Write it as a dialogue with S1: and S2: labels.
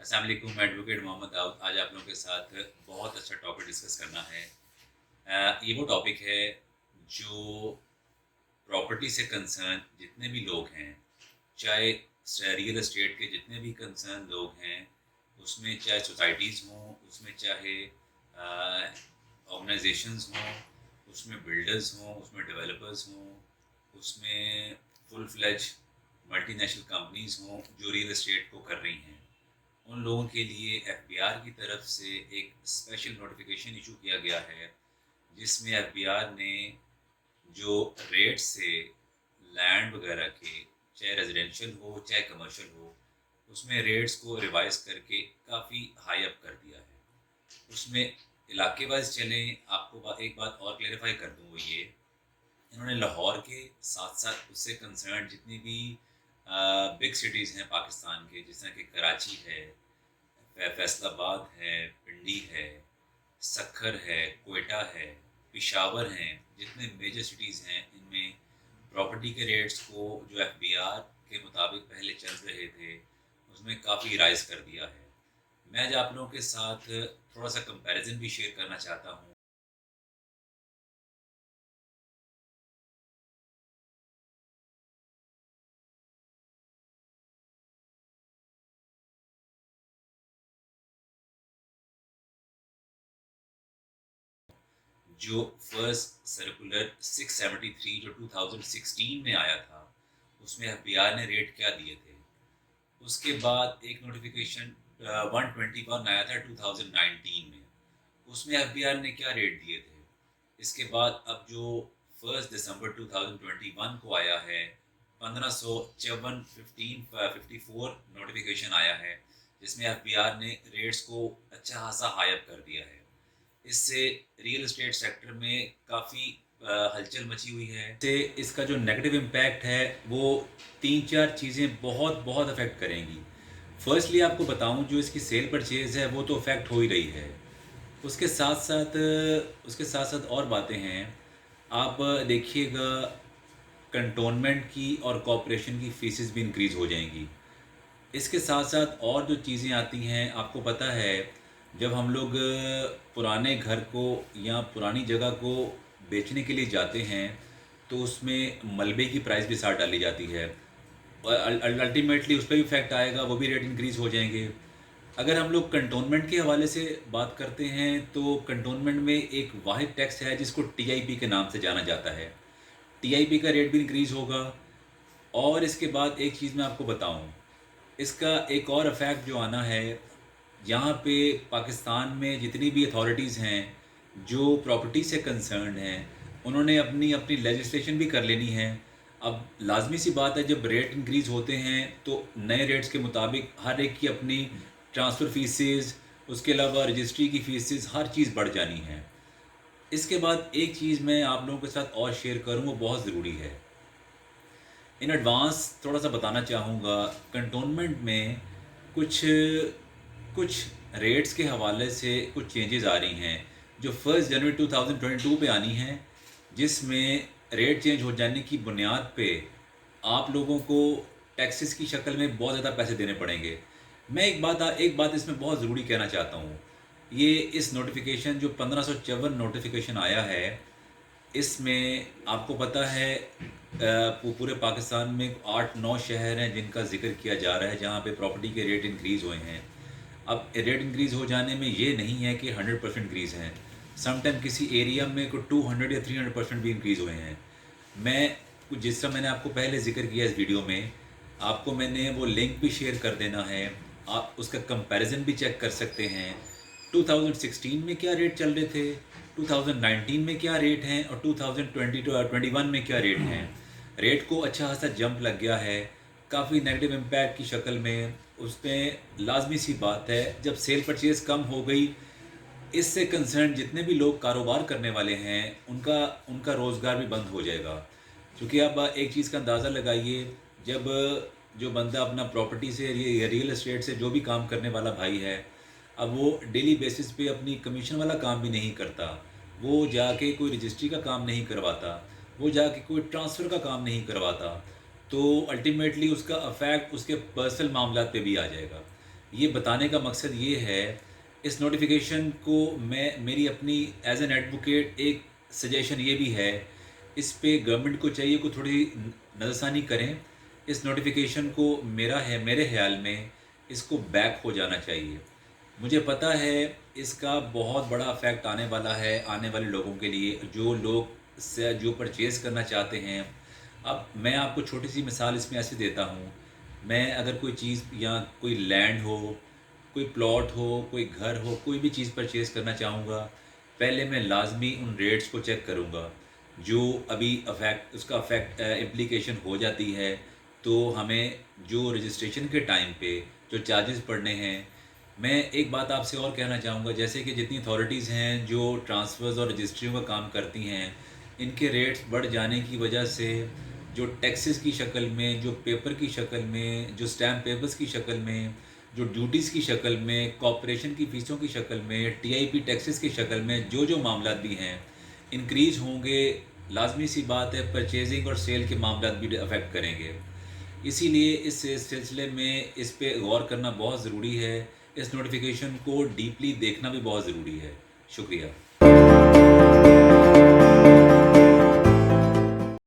S1: अस्सलाम वालेकुम, मैं एडवोकेट मोहम्मद दाऊद। आज आप लोगों के साथ बहुत अच्छा टॉपिक डिस्कस करना है। ये वो टॉपिक है जो प्रॉपर्टी से कंसर्न जितने भी लोग हैं, चाहे रियल एस्टेट के जितने भी कंसर्न लोग हैं, उसमें चाहे सोसाइटीज़ हों, उसमें चाहे ऑर्गेनाइजेशंस हों, उसमें बिल्डर्स हों, उसमें डेवलपर्स हों, उसमें फुल फ्लेज मल्टीनेशनल कंपनीज़ हों जो रियल एस्टेट को कर रही हैं। उन लोगों के लिए एफबीआर की तरफ से एक स्पेशल नोटिफिकेशन इशू किया गया है, जिसमें एफबीआर ने जो रेट से लैंड वगैरह के, चाहे रेजिडेंशियल हो चाहे कमर्शियल हो, उसमें रेट्स को रिवाइज करके काफ़ी हाई अप कर दिया है। उसमें इलाके वाइज चलें, आपको एक बात और क्लेरिफाई कर दूँ, वो ये इन्होंने लाहौर के साथ साथ उससे कंसर्न जितनी भी बिग सिटीज़ हैं पाकिस्तान के, जिस तरह कि कराची है, फैसलाबाद है, पिंडी है, सक्खर है, क्वेटा है, पेशावर हैं, जितने मेजर सिटीज़ हैं, इनमें प्रॉपर्टी के रेट्स को जो एफबीआर के मुताबिक पहले चल रहे थे, उसमें काफ़ी राइज़ कर दिया है। मैं आज आप लोगों के साथ थोड़ा-सा कंपैरिज़न भी शेयर करना चाहता हूँ, जो फर्स्ट सर्कुलर 673 जो 2016 में आया था, उसमें एफबीआर ने रेट क्या दिए थे। उसके बाद एक नोटिफिकेशन 121 आया था 2019 में, उसमें एफबीआर ने क्या रेट दिए थे। इसके बाद अब जो 1 दिसंबर 2021 को आया है, 1554 54 नोटिफिकेशन आया है, जिसमें एफबीआर ने रेट्स को अच्छा खासा हाई अप कर दिया है। इससे रियल एस्टेट सेक्टर में काफ़ी हलचल मची हुई है। से इसका जो नेगेटिव इम्पैक्ट है, वो 3-4 चीज़ें बहुत बहुत अफेक्ट करेंगी। फर्स्टली आपको बताऊं, जो इसकी सेल परचेज़ है वो तो अफेक्ट हो ही रही है। उसके साथ साथ और बातें हैं। आप देखिएगा, कंटोनमेंट की और कॉरपोरेशन की फीसेस भी इंक्रीज़ हो जाएंगी। इसके साथ साथ और जो चीज़ें आती हैं, आपको पता है, जब हम लोग पुराने घर को या पुरानी जगह को बेचने के लिए जाते हैं, तो उसमें मलबे की प्राइस भी साथ डाली जाती है और अल्टीमेटली उस पर भी इफेक्ट आएगा, वो भी रेट इंक्रीज़ हो जाएंगे। अगर हम लोग कंटोनमेंट के हवाले से बात करते हैं, तो कंटोनमेंट में एक वाहिद टैक्स है जिसको टीआईपी के नाम से जाना जाता है। टीआईपी का रेट भी इंक्रीज़ होगा। और इसके बाद एक चीज़ मैं आपको बताऊं, इसका एक और इफ़ेक्ट जो आना है, यहाँ पे पाकिस्तान में जितनी भी अथॉरिटीज़ हैं जो प्रॉपर्टी से कंसर्न्ड हैं, उन्होंने अपनी अपनी लेजिस्लेशन भी कर लेनी है। अब लाजमी सी बात है, जब रेट इंक्रीज़ होते हैं तो नए रेट्स के मुताबिक हर एक की अपनी ट्रांसफ़र फीसेस, उसके अलावा रजिस्ट्री की फीसेस, हर चीज़ बढ़ जानी है। इसके बाद एक चीज़ मैं आप लोगों के साथ और शेयर करूँ, वो बहुत ज़रूरी है। इन एडवांस थोड़ा सा बताना चाहूँगा, कंटोनमेंट में कुछ कुछ रेट्स के हवाले से कुछ चेंजेस आ रही हैं, जो 1 जनवरी 2022 पे आनी हैं, जिसमें रेट चेंज हो जाने की बुनियाद पे आप लोगों को टैक्सेस की शक्ल में बहुत ज़्यादा पैसे देने पड़ेंगे। मैं एक बात इसमें बहुत ज़रूरी कहना चाहता हूँ। ये इस नोटिफिकेशन जो 1554 नोटिफिकेशन आया है, इसमें आपको पता है पूरे पाकिस्तान में 8-9 शहर हैं जिनका ज़िक्र किया जा रहा है, जहाँ पे प्रॉपर्टी के रेट इंक्रीज़ हुए हैं। अब रेट इंक्रीज़ हो जाने में ये नहीं है कि 100% इंक्रीज़ हैं। समटाइम किसी एरिया में कोई 200 या 300% भी इंक्रीज़ हुए हैं। मैं जिस तरह मैंने आपको पहले ज़िक्र किया इस वीडियो में, आपको मैंने वो लिंक भी शेयर कर देना है। आप उसका कंपैरिज़न भी चेक कर सकते हैं। 2016 में क्या रेट चल रहे थे, 2019 में क्या रेट हैं और 2021 में क्या रेट हैं। रेट को अच्छा खासा जंप लग गया है, काफ़ी नेगेटिव इम्पैक्ट की शक्ल में। उसमें लाजमी सी बात है, जब सेल परचेज़ कम हो गई, इससे कंसर्न जितने भी लोग कारोबार करने वाले हैं, उनका उनका रोज़गार भी बंद हो जाएगा। क्योंकि आप एक चीज़ का अंदाज़ा लगाइए, जब जो बंदा अपना प्रॉपर्टी से रियल एस्टेट से जो भी काम करने वाला भाई है, अब वो डेली बेसिस पे अपनी कमीशन वाला काम भी नहीं करता, वो जाके कोई रजिस्ट्री का काम नहीं करवाता, वो जाके कोई ट्रांसफ़र का काम नहीं करवाता, तो अल्टीमेटली उसका अफेक्ट उसके पर्सनल मामलात पे भी आ जाएगा। ये बताने का मकसद ये है, इस नोटिफ़िकेशन को मैं मेरी अपनी एज़ एन एडवोकेट एक सजेशन ये भी है, इस पे गवर्नमेंट को चाहिए कि थोड़ी नज़रसानी करें। इस नोटिफ़िकेशन को मेरे ख़्याल में इसको बैक हो जाना चाहिए। मुझे पता है इसका बहुत बड़ा इफ़ेक्ट आने वाला है आने वाले लोगों के लिए, जो परचेज़ करना चाहते हैं। अब मैं आपको छोटी-सी मिसाल इसमें ऐसे देता हूँ, मैं अगर कोई चीज़ या कोई लैंड हो, कोई प्लॉट हो, कोई घर हो, कोई भी चीज़ परचेज़ करना चाहूँगा, पहले मैं लाज़मी उन रेट्स को चेक करूँगा। जो अभी इम्प्लीकेशन हो जाती है, तो हमें जो रजिस्ट्रेशन के टाइम पे जो चार्जेज़ पड़ने हैं, मैं एक बात आपसे और कहना चाहूँगा, जैसे कि जितनी अथॉरिटीज़ हैं जो ट्रांसफ़र्स और रजिस्ट्रियों का काम करती हैं, इनके रेट्स बढ़ जाने की वजह से जो टैक्सेस की शक्ल में, जो पेपर की शक्ल में, जो स्टैम्प पेपर्स की शक्ल में, जो ड्यूटीज़ की शक्ल में, कॉर्पोरेशन की फ़ीसों की शक्ल में, टीआईपी टैक्सेस की शक्ल में जो मामलात भी हैं, इंक्रीज़ होंगे। लाज़मी सी बात है परचेज़िंग और सेल के मामलात भी अफ़ेक्ट करेंगे। इसीलिए इस सिलसिले में इस पे गौर करना बहुत ज़रूरी है। इस नोटिफ़िकेशन को डीपली देखना भी बहुत ज़रूरी है। शुक्रिया।